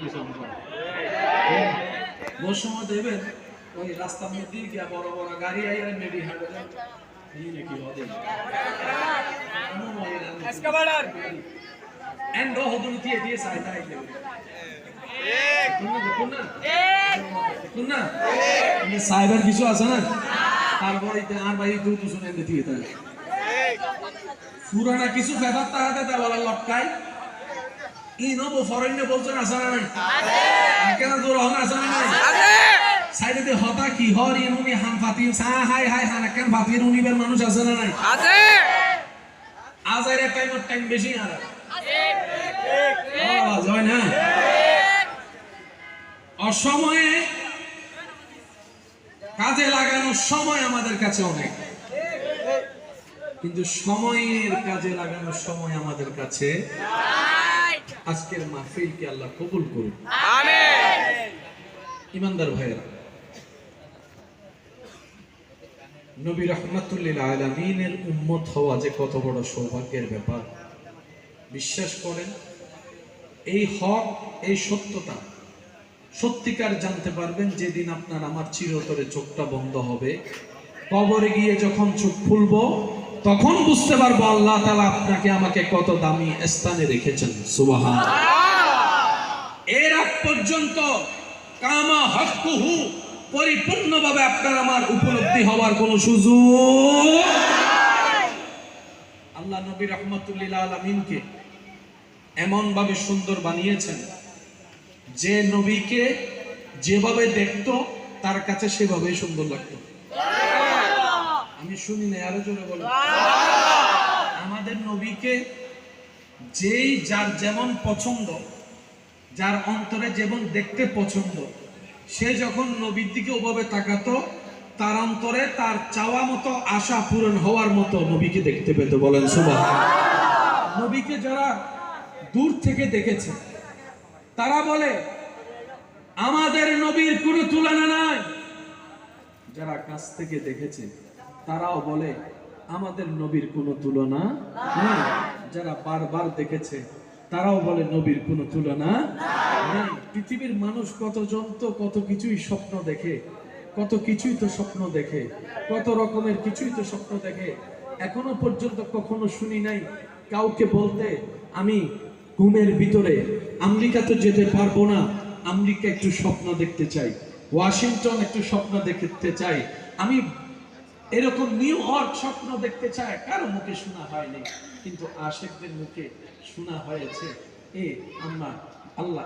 গেছে সময় দেবেন ওই রাস্তার মধ্যে গিয়া বড় বড় গাড়ি আইয়া মেডি হাঁটে এই নাকি হবে এসকাভাডার এন্ড হদুন দিয়ে সাইডা আইলে দেখুন না সাইবার কিছু আছে না তারপরে আর ভাই দুটো শুনে দিয়ে দেয় পুরানা কিছু ফেদার তাহাতে দেওয়ালা লটকায় ইনবো ফরেনে বলছেন আসা নাই কেন তোর হন আসা নাই সাইডে দিয়ে হতা কি হর ইনুনি হান ফাতিন সা হাই হাই হান কেন ফাতির উনিবের মানুষ আছে না নাই আছে আজাইরে টাইম বেশি আর আছে জয় না অসময়ে কাজে লাগানোর সময় আমাদের কাছে অনেক কিন্তু সময়ের কাজে লাগানোর সময় আমাদের কাছে আজকের মাহফিলকে আল্লাহ কবুল করুন আমিন ইমানদার ভাইরা নবী রাহমাতুল লিল আলামিনের উম্মত হওয়া যে কত বড় সৌভাগ্যের ব্যাপার বিশ্বাস করেন এই হক এই সত্যতা সত্যিকার জানতে পারবেন যেদিন আপনার আমার চিরতরে চোখটা বন্ধ হবে কবরে গিয়ে যখন চোখ খুলবো তখন বুঝতে পারবো আল্লাহ তাআলা আপনাকে আমাকে কত দামি স্থানে রেখেছেন সুবহানাল্লাহ এর আগ পর্যন্ত কামা হকুহু পরিপূর্ণভাবে আপনার আমার উপলব্ধি হওয়ার কোনো সুযোগ আল্লাহ নবী রাহমাতুল লিল আলামিনকে এমন ভাবে সুন্দর বানিয়েছেন যে নবীকে যেভাবে দেখতো তার কাছে সেভাবেই সুন্দর লাগতো আমি শুনি না আরো জোরে বলো আমাদের নবীকে যেই যার যেমন পছন্দ যার অন্তরে যেমন দেখতে পছন্দ সে যখন নবীর দিকে ওভাবে তাকাতো তার অন্তরে তার চাওয়া মতো আশা পূরণ হওয়ার মতো নবীকে দেখতে পেত বলেন সুবহানাল্লাহ নবীকে যারা দূর থেকে দেখেছে তারা বলে আমাদের নবীর কোনো তুলনা নাই যারা কাছ থেকে দেখেছে তারাও বলে আমাদের নবীর কোনো তুলনা নাই যারা বারবার দেখেছে তারাও বলে নবীর কোনো তুলনা নাই পৃথিবীর মানুষ কতজন তো কত কিছুই স্বপ্ন দেখে কত কিছুই তো স্বপ্ন দেখে কত রকমের কিছুই তো স্বপ্ন দেখে এখনো পর্যন্ত কখনো শুনি নাই কাউকে বলতে আমি ঘুমের ভিতরে আমেরিকা তো যেতে পারবো না আমেরিকা একটু স্বপ্ন দেখতে চাই ওয়াশিংটন একটু স্বপ্ন দেখতে চাই আমি এরকম নিউ ইয়র্ক স্বপ্ন দেখতে চাই কারো মুখে শোনা হয়নি কিন্তু আশিকদের মুখে শোনা হয়েছে এ আল্লাহ